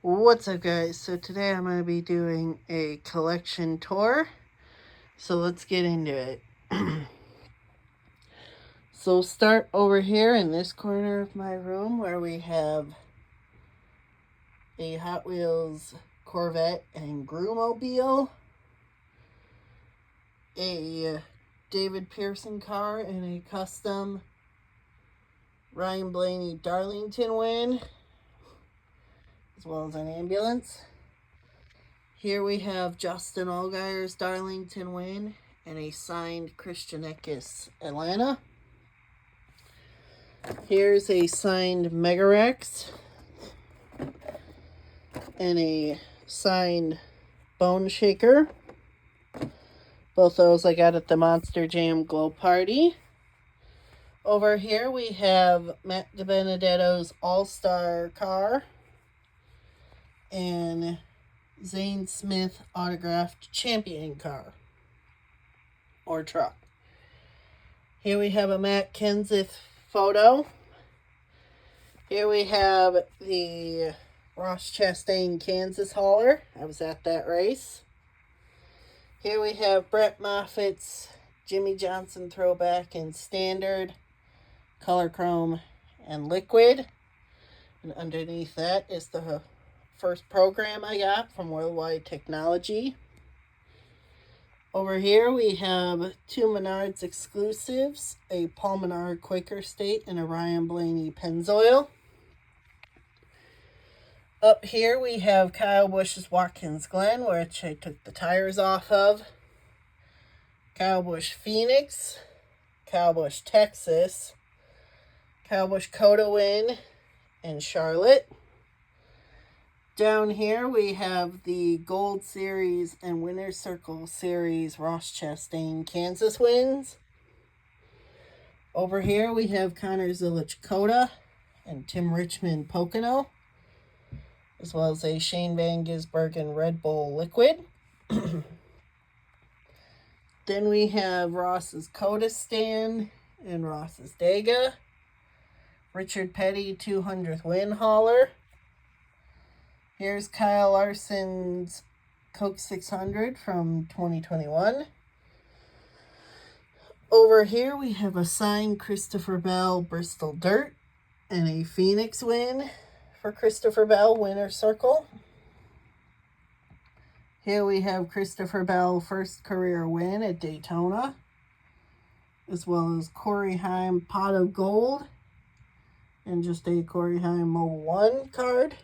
What's up, guys? So today I'm going to be doing a collection tour. So let's get into it. So start over here in this corner of my room where we have a Hot Wheels Corvette and Grewmobile, a David Pearson car, and a custom Ryan Blaney Darlington win, as well as an ambulance. Here we have Justin Allgaier's Darlington win and a signed Christian Eckes Atlanta. Here's a signed Megarex and a signed Bone Shaker. Both those I got at the Monster Jam Glow Party. Over here we have Matt DiBenedetto's All-Star car and Zane Smith autographed champion car or truck. Here we have a Matt Kenseth photo. Here we have the Ross Chastain Kansas hauler. I was at that race. Here we have Brett Moffitt's Jimmy Johnson throwback in standard, color chrome, and liquid. And underneath that is the first program I got from Worldwide Technology. Over here we have two Menards exclusives, a Paul Menard Quaker State and a Ryan Blaney Pennzoil. Up here we have Kyle Busch's Watkins Glen, which I took the tires off of. Kyle Busch Phoenix, Kyle Busch Texas, Kyle Busch Coda Win, and Charlotte. Down here we have the Gold Series and Winner's Circle Series Ross Chastain Kansas wins. Over here we have Connor Zilisch Coda and Tim Richmond Pocono, as well as a Shane Van Gisbergen Red Bull Liquid. Then we have Ross's Coda Stand and Ross's Dega. Richard Petty 200th win hauler. Here's Kyle Larson's Coke 600 from 2021. Over here we have a signed Christopher Bell Bristol Dirt and a Phoenix win for Christopher Bell Winner's Circle. Here we have Christopher Bell first career win at Daytona, as well as Corey Heim Pot of Gold and just a Corey Heim Mobile 1 card.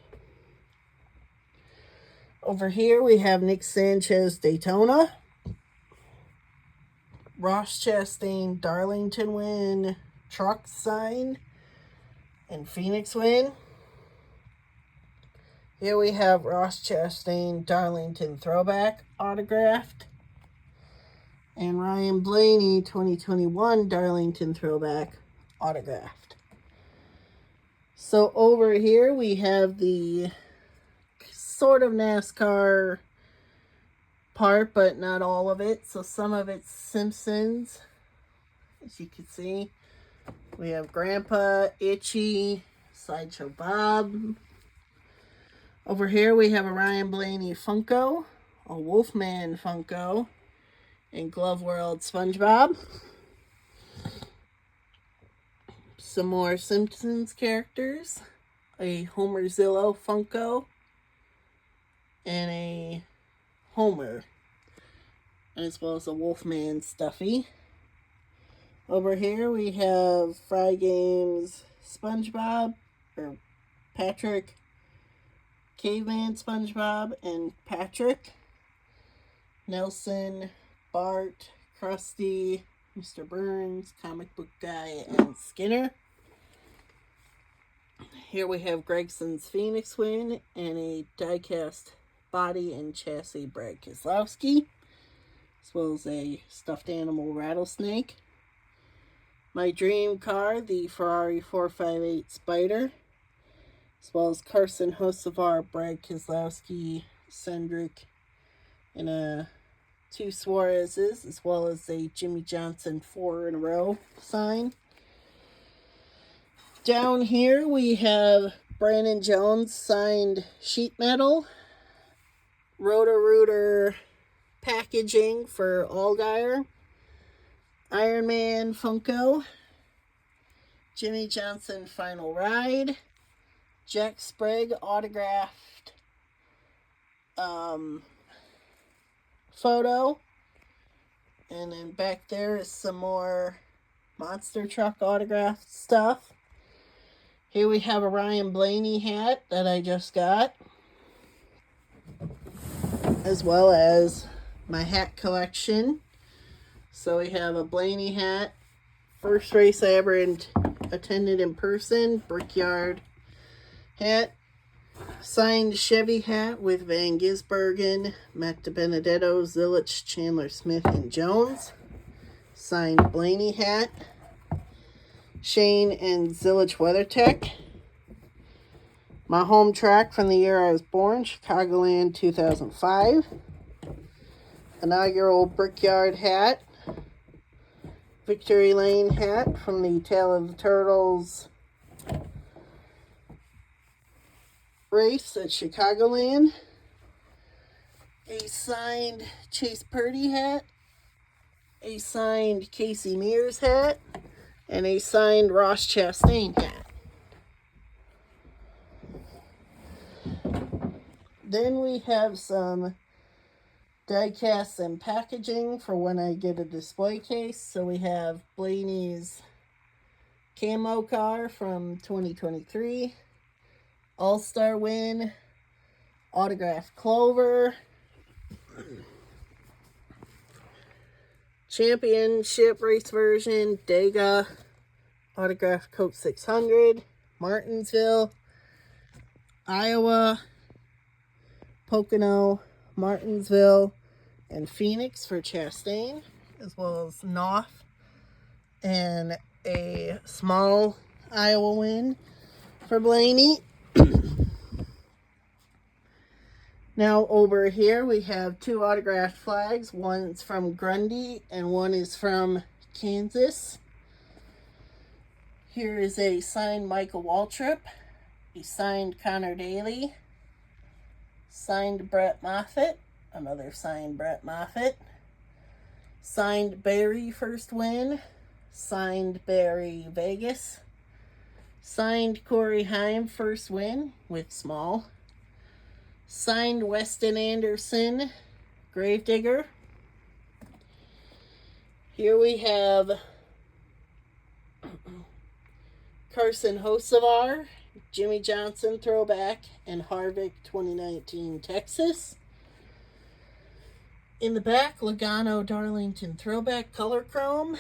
Over here we have Nick Sanchez Daytona, Ross Chastain Darlington win, truck sign, and Phoenix win. Here we have Ross Chastain Darlington throwback autographed, and Ryan Blaney 2021 Darlington throwback autographed. So over here we have the sort of NASCAR part, but not all of it. So some of it's Simpsons, as you can see. We have Grandpa, Itchy, Sideshow Bob. Over here we have a Ryan Blaney Funko, a Wolfman Funko, and Glove World SpongeBob. Some more Simpsons characters, a Homer Zillo Funko, and a Homer, as well as a Wolfman Stuffy. Over here we have Fry Games SpongeBob, or Patrick, Caveman SpongeBob, and Patrick, Nelson, Bart, Krusty, Mr. Burns, Comic Book Guy, and Skinner. Here we have Gregson's Phoenix win and a diecast body and chassis Brad Keselowski, as well as a stuffed animal rattlesnake. My dream car, the Ferrari 458 Spider, as well as Carson Hocevar, Brad Keselowski, Cendric, and two Suarez's, as well as a Jimmy Johnson 4 in a row sign. Down here we have Brandon Jones signed sheet metal. Roto-Rooter packaging for Allgaier. Iron Man Funko. Jimmy Johnson Final Ride. Jack Sprague autographed photo. And then back there is some more monster truck autographed stuff. Here we have a Ryan Blaney hat that I just got, as well as my hat collection. So we have a Blaney hat, first race I ever attended in person, Brickyard hat, signed Chevy hat with Van Gisbergen, Matt DiBenedetto, Zilich, Chandler Smith, and Jones. Signed Blaney hat, Shane and Zilich WeatherTech. My home track from the year I was born, Chicagoland 2005. Inaugural Brickyard hat. Victory Lane hat from the Tale of the Turtles race at Chicagoland. A signed Chase Purdy hat. A signed Casey Mears hat. And a signed Ross Chastain hat. Then we have some die casts and packaging for when I get a display case. So we have Blaney's camo car from 2023. All-Star win. Autographed Clover. Championship race version. Dega. Autographed Coke 600. Martinsville. Iowa. Pocono, Martinsville, and Phoenix for Chastain, as well as Knopf, and a small Iowa win for Blaney. Now over here we have two autographed flags. One's from Grundy and one is from Kansas. Here is a signed Michael Waltrip, a signed Connor Daly, signed Brett Moffitt, another signed Brett Moffitt, signed Barry first win, signed Barry Vegas, signed Corey Heim first win with small, signed Weston Anderson Gravedigger. Here we have Carson Hocevar, Jimmy Johnson throwback, and Harvick 2019 Texas. In the back, Logano Darlington throwback color chrome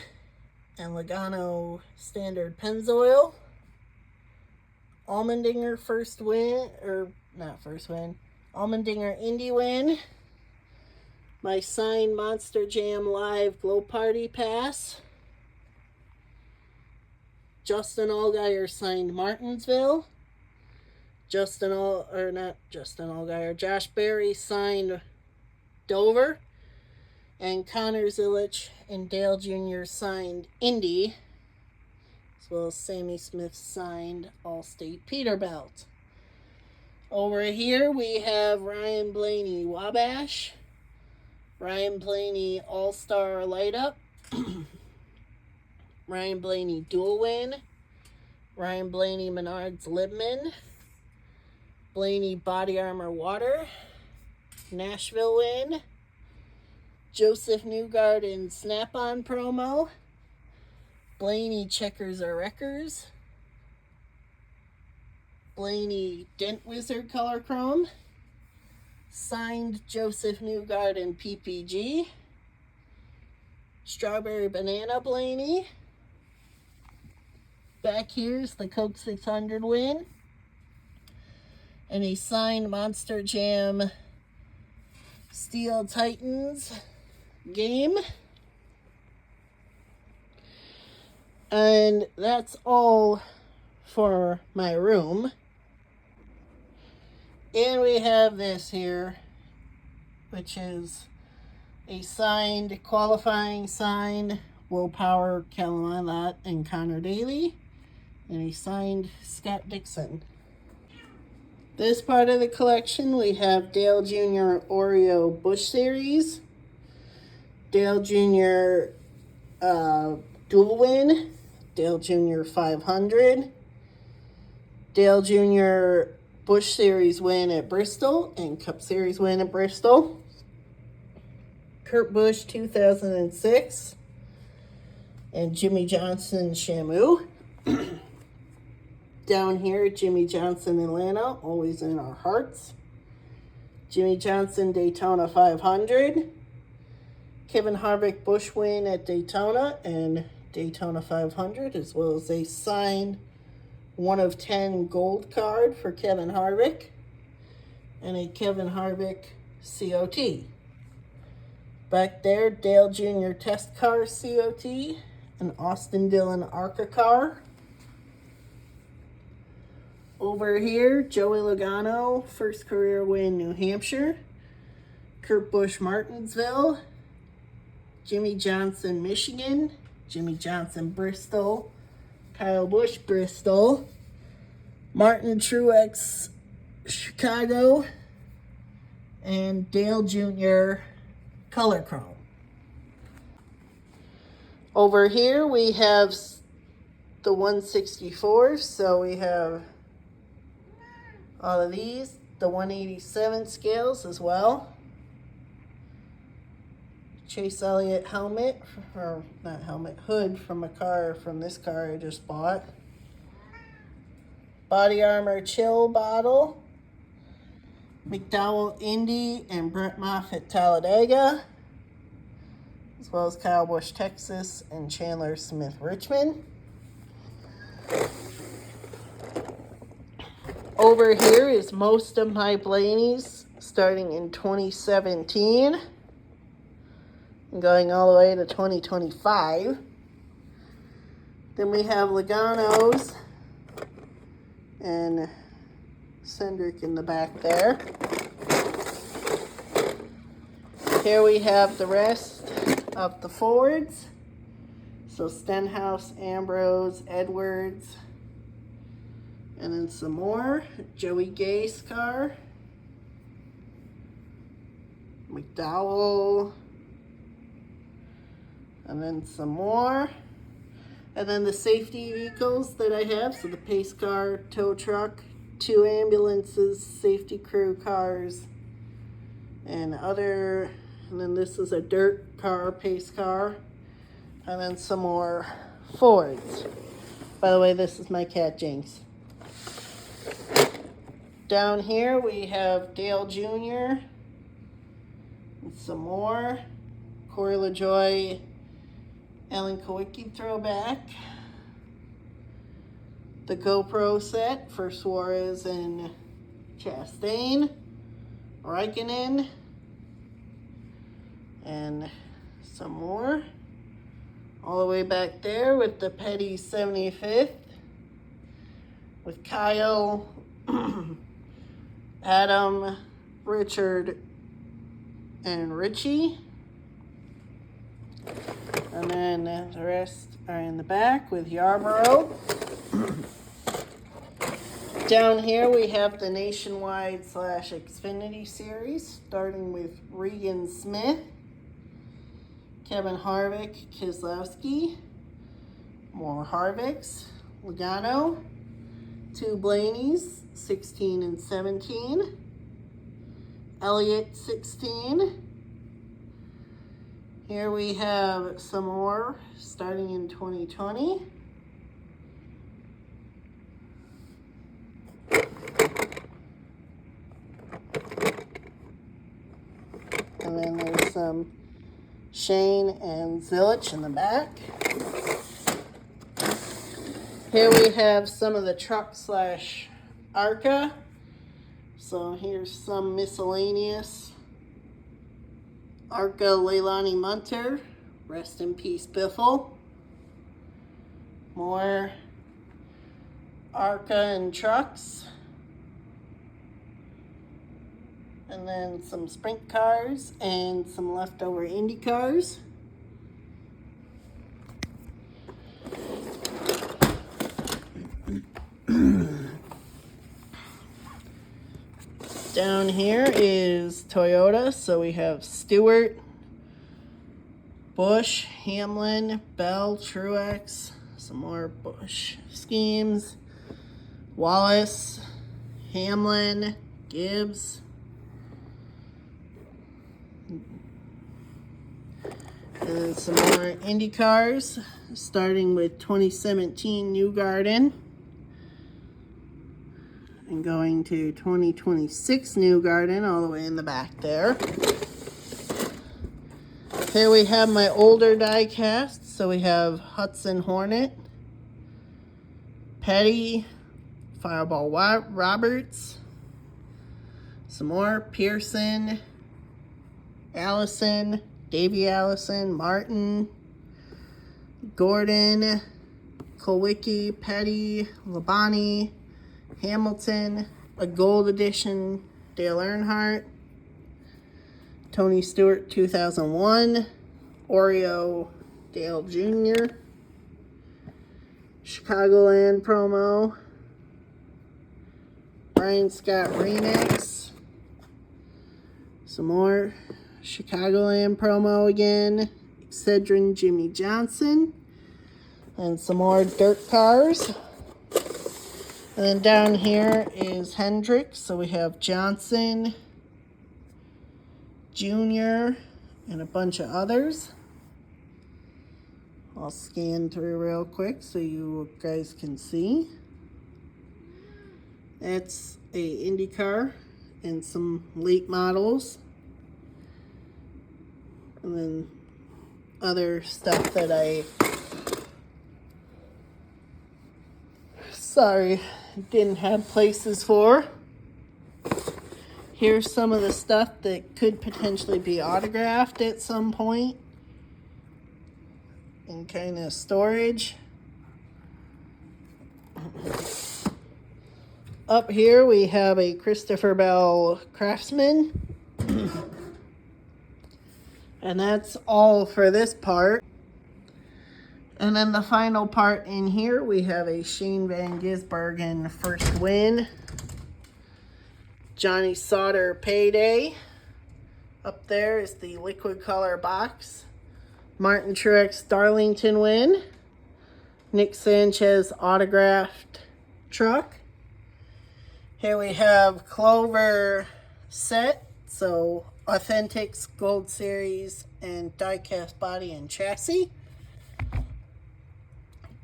and Logano standard Pennzoil. Allmendinger first win, or not first win, Allmendinger Indy win. My signed Monster Jam Live Glow Party Pass. Justin Allgaier signed Martinsville. Josh Berry signed Dover. And Connor Zilich and Dale Jr. signed Indy. As well as Sammy Smith signed Allstate Peterbilt. Over here we have Ryan Blaney Wabash. Ryan Blaney All-Star Light Up. Ryan Blaney Dual Win. Ryan Blaney Menards Libman. Blaney Body Armor Water. Nashville Win. Joseph Newgarden Snap-on promo. Blaney Checkers or Wreckers. Blaney Dent Wizard Color Chrome. Signed Joseph Newgarden PPG. Strawberry Banana Blaney. Back here's the Coke 600 win. And a signed Monster Jam Steel Titans game. And that's all for my room. And we have this here, which is a signed, qualifying signed Will Power, Callum Ilott, and Connor Daly. And a signed Scott Dixon. This part of the collection, we have Dale Jr. Oreo Busch Series, Dale Jr. Dual Win, Dale Jr. 500, Dale Jr. Busch Series win at Bristol, and Cup Series win at Bristol. Kurt Busch 2006, and Jimmie Johnson Shamu. Down here, Jimmie Johnson Atlanta, always in our hearts. Jimmie Johnson Daytona 500. Kevin Harvick Busch win at Daytona and Daytona 500, as well as a signed 1 of 10 gold card for Kevin Harvick and a Kevin Harvick COT. Back there, Dale Jr. Test Car COT, an Austin Dillon ARCA car. Over here, Joey Logano, first career win, New Hampshire. Kurt Busch, Martinsville. Jimmie Johnson, Michigan. Jimmie Johnson, Bristol. Kyle Busch, Bristol. Martin Truex, Chicago. And Dale Jr. Color Chrome. Over here we have the 164, so we have all of these, the 187 scales as well. Chase Elliott helmet, or not helmet, hood from this car I just bought. Body Armor Chill bottle. McDowell Indy and Brett Moffitt Talladega, as well as Kyle Busch Texas and Chandler Smith Richmond. Over here is most of my Blaney's starting in 2017 and going all the way to 2025. Then we have Logano's and Cindric in the back there. Here we have the rest of the Fords. So Stenhouse, Ambrose, Edwards, and then some more. Joey Gase car. McDowell. And then some more. And then the safety vehicles that I have. So the pace car, tow truck, 2 ambulances, safety crew cars, and then this is a dirt car, pace car, and then some more Fords. By the way, this is my cat Jinx. Down here we have Dale Jr. and some more. Corey LaJoie, Ellen Kowicki throwback. The GoPro set for Suarez and Chastain, Raikkonen, and some more. All the way back there with the Petty 75th, with Kyle, Adam, Richard, and Richie. And then the rest are in the back with Yarborough. Down here we have the Nationwide / Xfinity series, starting with Regan Smith, Kevin Harvick, Keselowski, more Harvicks, Logano, 2 Blaney's, 16 and 17, Elliott 16. Here we have some more starting in 2020. And then there's some Shane and Zilich in the back. Here we have some of the truck / ARCA. So here's some miscellaneous. ARCA Leilani Munter, rest in peace Biffle. More ARCA and trucks. And then some sprint cars and some leftover Indy cars. Down here is Toyota, so we have Stewart, Busch, Hamlin, Bell, Truex, some more Busch schemes, Wallace, Hamlin, Gibbs, and some more Indy cars, starting with 2017 Newgarden and going to 2026 Newgarden all the way in the back there. Here we have my older die cast. So we have Hudson Hornet, Petty, Fireball Roberts, some more Pearson, Allison, Davey Allison, Martin, Gordon, Kulwicki, Petty, Labonte, Hamilton, a gold edition Dale Earnhardt, Tony Stewart 2001, Oreo Dale Jr., Chicagoland promo, Brian Scott Remix, some more Chicagoland promo again, Excedrin Jimmy Johnson, and some more dirt cars. And then down here is Hendricks, so we have Johnson, Jr., and a bunch of others. I'll scan through real quick so you guys can see. It's a IndyCar and some late models. And then other stuff that didn't have places for. Here's some of the stuff that could potentially be autographed at some point in kind of storage. Up here we have a Christopher Bell Craftsman. And that's all for this part. And then the final part in here, we have a Shane Van Gisbergen first win. Johnny Sauter payday. Up there is the liquid color box. Martin Truex Darlington win. Nick Sanchez autographed truck. Here we have Clover set. So Authentics Gold Series and diecast body and chassis.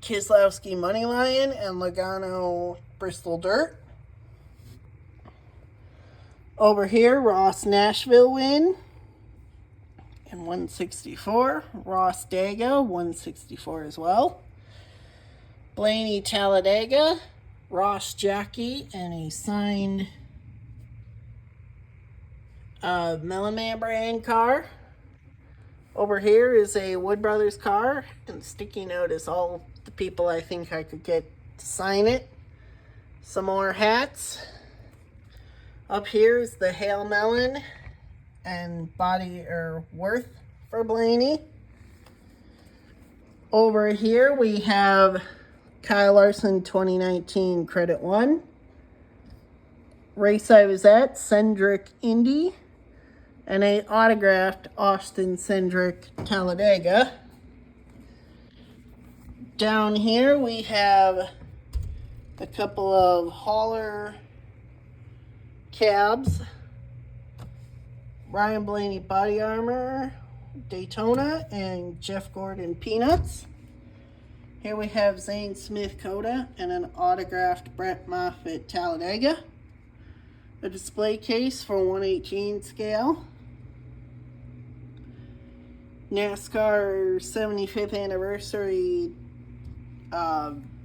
Keselowski Money Lion and Logano Bristol Dirt. Over here, Ross Nashville win in 164. Ross Daga, 164 as well. Blaney Talladega, Ross Jockey, and a signed Melleman brand car. Over here is a Wood Brothers car, and sticky note is all the people I think I could get to sign it. Some more hats. Up here is the Hale Mellon and Body or Worth for Blaney. Over here we have Kyle Larson 2019 Credit 1. Race I was at, Cendric Indy. And a autographed Austin Cindric Talladega. Down here we have a couple of hauler cabs. Ryan Blaney Body Armor, Daytona, and Jeff Gordon Peanuts. Here we have Zane Smith Coda and an autographed Brett Moffitt Talladega. A display case for 1/18 scale. NASCAR 75th anniversary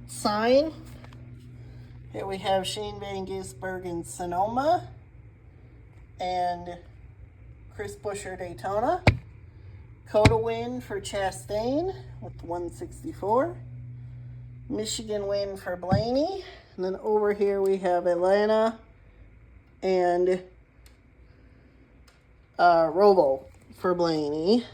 sign. Here we have Shane Van Gisbergen Sonoma and Chris Buescher Daytona. Coda win for Chastain with 164. Michigan win for Blaney. And then over here we have Atlanta and Roval for Blaney.